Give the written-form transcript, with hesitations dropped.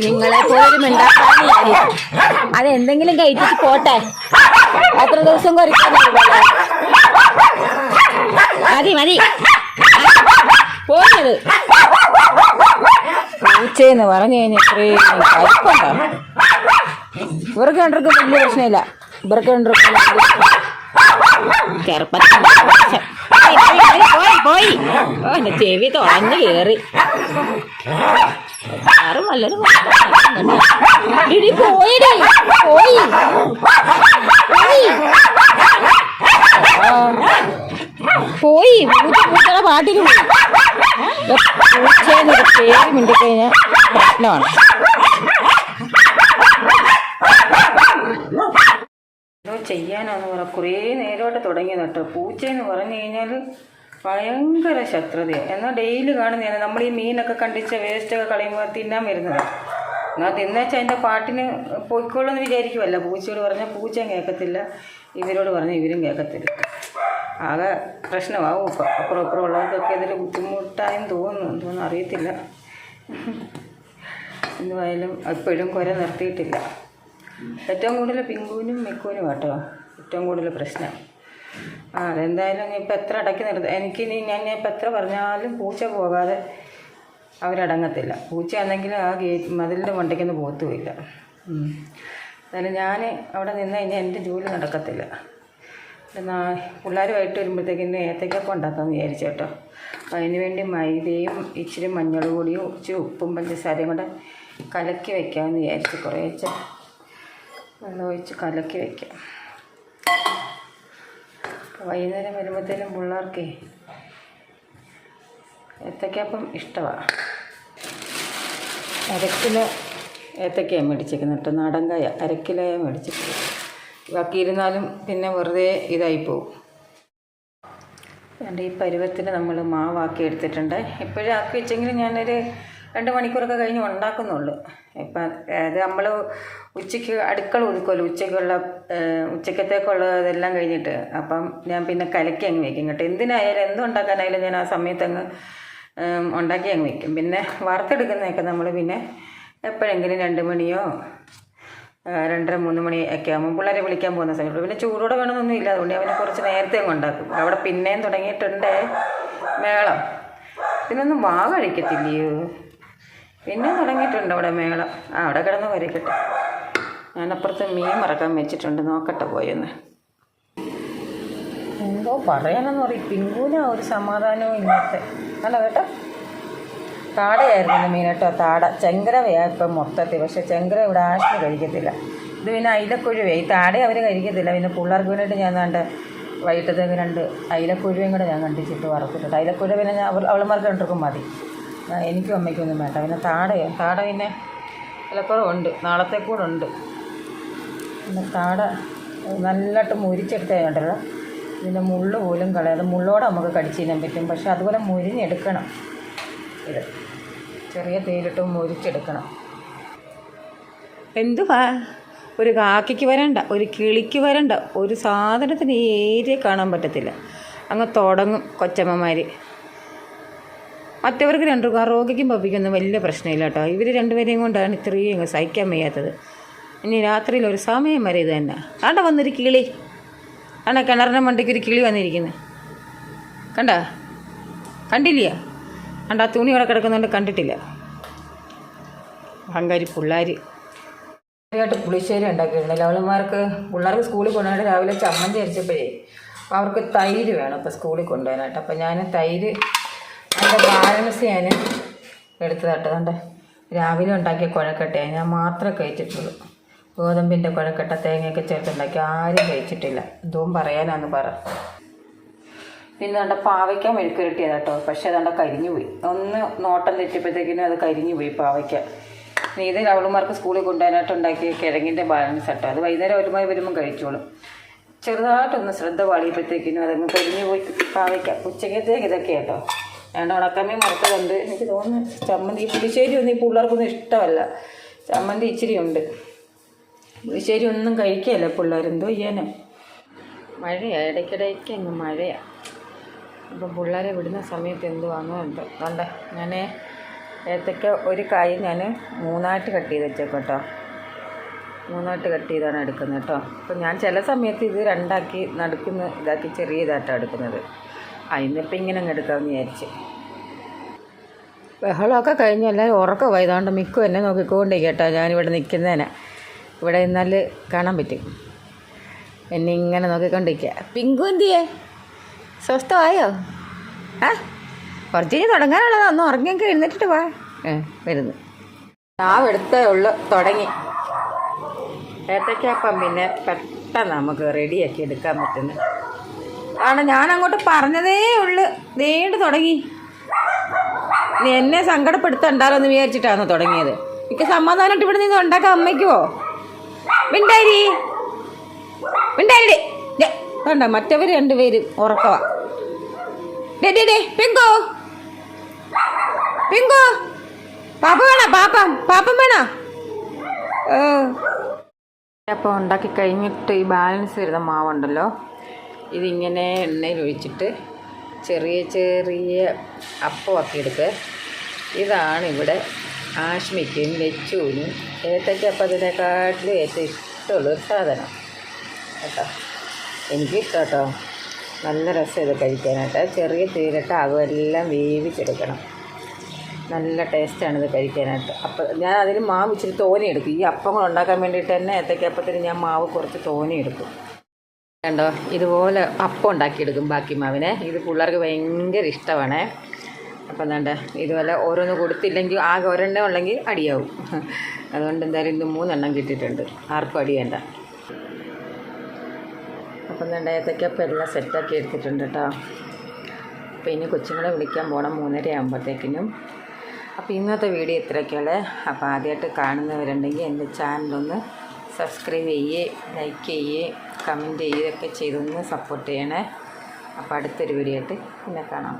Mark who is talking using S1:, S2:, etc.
S1: നിങ്ങളെ പോലൊരു മിണ്ടാക്കാനില്ല. അതെന്തെങ്കിലും കഴിച്ചിട്ട് പോട്ടെ. എത്ര ദിവസം കുറയ്ക്കാനുള്ളൂ. മതി മതി പോയത്. പൂച്ചയെന്ന് പറഞ്ഞു കഴിഞ്ഞാൽ ഇത്രയും കരിപ്പുണ്ടോ? ഇവർക്ക് രണ്ടർക്കും വലിയ പ്രശ്നമില്ല. ഇവർക്ക് രണ്ടർക്കും ചെറുപ്പത്തിൽ പോയി എന്റെ ചെവി തുളഞ്ഞു കയറി. ആരും നല്ലൊരു പോയി പോയി പോയി പൂച്ചയുടെ പാട്ടിന് പോയി. പൂച്ചയെന്നൊരു പേര് മിണ്ടിക്കഴിഞ്ഞാൽ പ്രശ്നമാണ്. ചെയ്യാനാന്ന് പറ കുറേ നേരമായിട്ട് തുടങ്ങിയത് കേട്ടോ. പൂച്ചയെന്ന് പറഞ്ഞു കഴിഞ്ഞാൽ ഭയങ്കര ശത്രുതയാണ്. എന്നാൽ ഡെയിലി കാണുന്നതാണ്. നമ്മൾ ഈ മീനൊക്കെ കണ്ടിച്ച വേസ്റ്റൊക്കെ കളയുമ്പോൾ തിന്നാൻ വരുന്നത്. എന്നാൽ തിന്നേച്ചാൽ അതിൻ്റെ പാട്ടിന് പോയിക്കോളെന്ന് വിചാരിക്കുമല്ല. പൂച്ചയോട് പറഞ്ഞാൽ പൂച്ചയും കേൾക്കത്തില്ല, ഇവരോട് പറഞ്ഞാൽ ഇവരും കേൾക്കത്തില്ല. ആകെ പ്രശ്നമാവും. അപ്പുറം ഉള്ളവർക്കൊക്കെ ഇതിൽ ബുദ്ധിമുട്ടായെന്ന് തോന്നുന്നു അറിയത്തില്ല. എന്തുവായാലും എപ്പോഴും കുര നിർത്തിയിട്ടില്ല. ഏറ്റവും കൂടുതൽ പിങ്കുവിനും മെക്കുവിനും കേട്ടോ ഏറ്റവും കൂടുതൽ പ്രശ്നം. അതെന്തായാലും ഞാൻ ഇപ്പം എത്ര അടക്കി നിർത്തും ഞാൻ ഇപ്പം എത്ര പറഞ്ഞാലും പൂച്ച പോകാതെ അവരടങ്ങത്തില്ല. പൂച്ചയാണെങ്കിൽ ആ ഗേറ്റ് മതിലിൻ്റെ മണ്ടയ്ക്കൊന്നും പോത്തുമില്ല. എന്നാലും ഞാൻ അവിടെ നിന്ന് കഴിഞ്ഞാൽ എൻ്റെ ജോലി നടക്കത്തില്ല. പിള്ളേരുമായിട്ട് വരുമ്പോഴത്തേക്കിന് ഏത്തയ്ക്കൊക്കെ ഉണ്ടാക്കാമെന്ന് വിചാരിച്ചു കേട്ടോ. അപ്പം അതിന് വേണ്ടി മൈദയും ഇച്ചിരി മഞ്ഞൾ പൊടിയും ഇച്ചിരി ഉപ്പും പഞ്ചസാരയും കൂടെ കലക്കി വയ്ക്കാമെന്ന് വിചാരിച്ചു. കുറേശ്ശെ വെള്ളം ഒഴിച്ച് കലക്കി വയ്ക്കാം. വൈകുന്നേരം വരുമ്പോഴത്തേനും പിള്ളേർക്ക് ഏത്തയ്ക്കപ്പം ഇഷ്ടമാണ്. 1 കിലോ ഏത്തയ്ക്കയാണ് മേടിച്ചേക്കുന്നത് കേട്ടോ. നാടൻ കായ 1 കിലോയാണ് മേടിച്ചിട്ട്. ബാക്കിയിരുന്നാലും പിന്നെ വെറുതെ ഇതായിപ്പോവും. അതുകൊണ്ട് ഈ പരുവത്തിന് നമ്മൾ മാവാക്കി എടുത്തിട്ടുണ്ട്. ഇപ്പോഴും ആക്കി വെച്ചെങ്കിലും ഞാനൊരു 2 മണിക്കൂറൊക്കെ കഴിഞ്ഞ് ഉണ്ടാക്കുന്നുള്ളൂ. ഇപ്പം അത് നമ്മൾ ഉച്ചയ്ക്ക് അടുക്കള ഒതുക്കുമല്ലോ. ഉച്ചക്കത്തേക്കുള്ളതെല്ലാം കഴിഞ്ഞിട്ട് അപ്പം ഞാൻ പിന്നെ കലക്കി അങ്ങ് വയ്ക്കും കേട്ടോ. എന്തിനായാലും എന്തുണ്ടാക്കാനായാലും ഞാൻ ആ സമയത്ത് അങ്ങ് ഉണ്ടാക്കി അങ്ങ് വയ്ക്കും. പിന്നെ വറുത്തെടുക്കുന്നതൊക്കെ നമ്മൾ പിന്നെ എപ്പോഴെങ്കിലും 2 മണിയോ 2:30-3 മണിയൊക്കെ ആകുമ്പോൾ പിള്ളേരെ വിളിക്കാൻ പോകുന്ന സമയത്ത് പിന്നെ ചൂടോടെ വേണമെന്നൊന്നും ഇല്ല. അതുകൊണ്ട് അവനെ കുറച്ച് നേരത്തെ അങ്ങ് ഉണ്ടാക്കും. അവിടെ പിന്നെയും തുടങ്ങിയിട്ടുണ്ട് മേളം. ഇതിനൊന്നും വാ കഴിക്കത്തില്ലയോ? പിന്നെ തുടങ്ങിയിട്ടുണ്ട് അവിടെ മേളം. അവിടെ കിടന്ന് വരയ്ക്കട്ടെ. ഞാനപ്പുറത്ത് മീൻ മറക്കാൻ വെച്ചിട്ടുണ്ട്. നോക്കട്ടെ പോയെന്ന്. എന്തോ പറയാനെന്ന് പറയും. പിങ്കൂന ഒരു സമാധാനവും ഇല്ലാത്ത അല്ല കേട്ടോ. താടയായിരുന്നു മീൻ കേട്ടോ. താട ചെങ്കരവയാണ് ഇപ്പം മൊത്തത്തിൽ. പക്ഷേ ചെങ്കര ഇവിടെ ആശിന് കഴിക്കത്തില്ല. ഇത് പിന്നെ അയിലക്കുഴുവേ. ഈ താട അവർ കഴിക്കത്തില്ല. പിന്നെ പിള്ളേർക്ക് വേണ്ടിയിട്ട് ഞാൻ കണ്ട് വൈകിട്ടത്തേക്ക് 2 അയിലക്കുഴുവയും കൂടെ ഞാൻ കണ്ടിച്ചിട്ട് വറുത്തിട്ടുണ്ട്. അയിലക്കുഴ പിന്നെ അവളുമാർക്ക് 2 മതി. എനിക്കും അമ്മയ്ക്കൊന്നും വേണ്ട. പിന്നെ താട പിന്നെ വിലക്കുറവുണ്ട്. നാളത്തേക്കൂടെ ഉണ്ട്. പിന്നെ താട നല്ലതായിട്ട് മുരിച്ചെടുത്തതുണ്ടല്ലോ. ഇതിൻ്റെ മുള്ള് പോലും കളയാതെ മുള്ളോടെ നമുക്ക് കടിച്ചു തിന്നാൻ പറ്റും. പക്ഷെ അതുപോലെ മുരിഞ്ഞെടുക്കണം. ഇത് ചെറിയ തേയിലിട്ട് മുരിച്ചെടുക്കണം. എന്തുവാ ഒരു കാക്കയ്ക്ക് വരണ്ട, ഒരു കിളിക്ക് വരണ്ട, ഒരു സാധനത്തിന് ഈ ഏരിയ കാണാൻ പറ്റത്തില്ല. അങ്ങ് തുടങ്ങും കൊച്ചമ്മമാർ. മറ്റവർക്ക് 2 റോഗിക്കും പപ്പിക്കൊന്നും വലിയ പ്രശ്നമില്ല കേട്ടോ. ഇവർ 2 പേരെയും കൊണ്ടാണ് ഇത്രയും സഹിക്കാൻ വയ്യാത്തത്. ഇനി രാത്രിയിൽ ഒരു സമയം വരെ ഇത് തന്നെ. കണ്ട വന്നൊരു കിളി. ആണോ കിണറിൻ്റെ മണ്ടയ്ക്ക് ഒരു കിളി വന്നിരിക്കുന്നത് കണ്ടില്ല? കണ്ട ആ തുണി അവിടെ കിടക്കുന്നുണ്ട് കണ്ടിട്ടില്ല. അഹങ്കാരി പിള്ളേർ. ആയിട്ട് പുളിശ്ശേരി ഉണ്ടാക്കിയിരുന്നില്ല. പിള്ളേർക്ക് സ്കൂളിൽ കൊണ്ടുപോയിട്ട് രാവിലെ ചമ്മന്തി അരച്ചപ്പോഴേ അവർക്ക് തൈര് വേണം ഇപ്പോൾ സ്കൂളിൽ കൊണ്ടുപോകാനായിട്ട്. അപ്പം ഞാൻ തൈര് അതിൻ്റെ ബാലൻസ് ഞാൻ എടുത്തതാട്ടോ. കണ്ടേ രാവിലെ ഉണ്ടാക്കിയ കുഴക്കട്ട ഞാൻ മാത്രമേ കഴിച്ചിട്ടുള്ളൂ. ഗോതമ്പിൻ്റെ കുഴക്കട്ട തേങ്ങയൊക്കെ ചേർത്തുണ്ടാക്കി ആരും കഴിച്ചിട്ടില്ല. എന്തോം പറയാനാന്ന് പറ. പിന്നെ കണ്ട പാവയ്ക്ക മെഴുക്കുരട്ടിയതാട്ടോ. പക്ഷേ അതാണ്ട കരിഞ്ഞു പോയി. ഒന്ന് നോട്ടം തെറ്റിയപ്പോഴത്തേക്കിനും അത് കരിഞ്ഞു പോയി പാവയ്ക്ക. ഇത് അവളുമാർക്ക് സ്കൂളിൽ കൊണ്ടുപോകാനായിട്ട് ഉണ്ടാക്കിയ കിഴങ്ങിൻ്റെ ബാലൻസ് കേട്ടോ. അത് വൈകുന്നേരം അവരുമായി വരുമ്പം കഴിച്ചോളും. ചെറുതായിട്ടൊന്ന് ശ്രദ്ധ പാളിയപ്പോഴത്തേക്കിനും അതങ്ങ് കരിഞ്ഞു പോയി പാവയ്ക്ക. ഉച്ചക്കത്തേക്ക് ഇതൊക്കെ കേട്ടോ. ഞാൻ ഉണക്കമീൻ മറുത്തതുണ്ട്. എനിക്ക് തോന്നുന്നു ചമ്മന്തി പുളിശ്ശേരി ഒന്നും ഈ പിള്ളേർക്കൊന്നും ഇഷ്ടമല്ല. ചമ്മന്തി ഇച്ചിരി ഉണ്ട്. പുളിശ്ശേരി ഒന്നും കഴിക്കുകയല്ല പിള്ളേർ, എന്തോ ചെയ്യാനോ. മഴയാണ്, ഇടയ്ക്കിടയ്ക്ക് അങ്ങ് മഴയാണ്. അപ്പം പിള്ളേരെ വിടുന്ന സമയത്ത് എന്തുവാണോ എന്തോ. അതുകൊണ്ട് ഞാൻ ഏത്തക്ക ഒരു കായ് ഞാൻ 3ആയിട്ട് കട്ട് ചെയ്ത് വെച്ചേക്കോട്ടോ. 3ആയിട്ട് കട്ട് ചെയ്താണ് എടുക്കുന്നത് കേട്ടോ. അപ്പം ഞാൻ ചില സമയത്ത് ഇത് 2ആക്കി നടുക്കുന്ന ഇതാക്കി ചെറിയ ഇതായിട്ടാണ് എടുക്കുന്നത്. ഇന്നിപ്പോൾ ഇങ്ങനെ അങ്ങ് എടുക്കാമെന്ന് വിചാരിച്ച്. ബഹളമൊക്കെ കഴിഞ്ഞ് എല്ലാവരും ഉറക്കമായി. അതുകൊണ്ട് മിക്കും എന്നെ നോക്കിക്കൊണ്ടിരിക്കും കേട്ടോ. ഞാനിവിടെ നിൽക്കുന്നതിന് ഇവിടെ നിന്നാൽ കാണാൻ പറ്റും. എന്നെ ഇങ്ങനെ നോക്കിക്കൊണ്ടിരിക്കുക. പിങ്കു എന്തിയേ? സ്വസ്ഥമായോ? കുറച്ച് കഴിഞ്ഞ് തുടങ്ങാനുള്ളതാ. ഒന്ന് ഉറങ്ങിയൊക്കെ എഴുന്നേറ്റിട്ട് വാ. വരുന്നു. എടുത്തേ ഉള്ളു തുടങ്ങി. ഏത്തയ്ക്കപ്പം പിന്നെ പെട്ടെന്ന് നമുക്ക് റെഡിയാക്കി എടുക്കാൻ പറ്റുന്നു. കാരണം ഞാൻ അങ്ങോട്ട് പറഞ്ഞതേ ഉള്ളു, നീണ്ടു തുടങ്ങി. നീ എന്നെ സങ്കടപ്പെടുത്തണ്ടല്ലോ എന്ന് വിചാരിച്ചിട്ടാണ് തുടങ്ങിയത്. എനിക്ക് സമാധാനമായിട്ട് ഇവിടെ നിന്ന് ഉണ്ടാക്കാൻ അമ്മയ്ക്കുവോ? മിണ്ടാരി വേണ്ട. മറ്റവർ 2 പേരും ഉറക്കവാ. പിങ്കോ പിങ്കോ പാപ്പ വേണോ? പാപ്പം വേണോ? അപ്പം ഉണ്ടാക്കി കഴിഞ്ഞിട്ട് ഈ ബാലൻസ് വരുന്ന മാവുണ്ടല്ലോ, ഇതിങ്ങനെ എണ്ണയിൽ ഒഴിച്ചിട്ട് ചെറിയ ചെറിയ അപ്പമാക്കി എടുക്കുക. ഇതാണ് ഇവിടെ ആഷ്മിക്കും ലച്ചുവിനും ഏത്തയ്ക്കപ്പത്തിനെക്കാട്ടിലും ഏറ്റവും ഇഷ്ടമുള്ളൊരു സാധനം കേട്ടോ. എനിക്കിഷ്ടം കേട്ടോ. നല്ല രസം ഇത് കഴിക്കാനായിട്ട്. ചെറിയ തീരട്ട അകമെല്ലാം വേവിച്ചെടുക്കണം. നല്ല ടേസ്റ്റാണിത് കഴിക്കാനായിട്ട്. അപ്പം ഞാൻ അതിന് മാവ് ഇച്ചിരി തോനെ എടുക്കും. ഈ അപ്പങ്ങൾ ഉണ്ടാക്കാൻ വേണ്ടിയിട്ട് തന്നെ ഏത്തയ്ക്കപ്പത്തിന് ഞാൻ മാവ് കുറച്ച് തോനെ എടുക്കും. കണ്ടോ, ഇതുപോലെ അപ്പം ഉണ്ടാക്കിയെടുക്കും ബാക്കി മാവിനെ. ഇത് പിള്ളേർക്ക് ഭയങ്കര ഇഷ്ടമാണ്. അപ്പം എന്താണ്ട് ഇതുപോലെ ഓരോന്ന് കൊടുത്തില്ലെങ്കിൽ ആകെ ഒരെണ്ണം ഉള്ളെങ്കിൽ അടിയാവും. അതുകൊണ്ട് എന്തായാലും ഇന്ന് 3 എണ്ണം കിട്ടിയിട്ടുണ്ട്. ആർക്കും അടിയേണ്ട. അപ്പം എന്താണ്ട് ഏത്തയ്ക്കപ്പം എല്ലാം സെറ്റാക്കി എടുത്തിട്ടുണ്ട് കേട്ടോ. അപ്പോൾ ഇനി കൊച്ചുങ്ങളെ വിളിക്കാൻ പോകണം 3:30 ആകുമ്പോഴത്തേക്കിനും. അപ്പോൾ ഇന്നത്തെ വീഡിയോ ഇത്രയൊക്കെയുള്ളൂ. അപ്പോൾ ആദ്യമായിട്ട് കാണുന്നവരുണ്ടെങ്കിൽ എൻ്റെ ചാനലൊന്ന് സബ്സ്ക്രൈബ് ചെയ്യുകയും ലൈക്ക് ചെയ്യുകയും കമൻറ്റ് ചെയ്യുകയൊക്കെ ചെയ്തൊന്ന് സപ്പോർട്ട് ചെയ്യണേ. അപ്പോൾ അടുത്തൊരു വീഡിയോ ആയിട്ട് പിന്നെ കാണാം.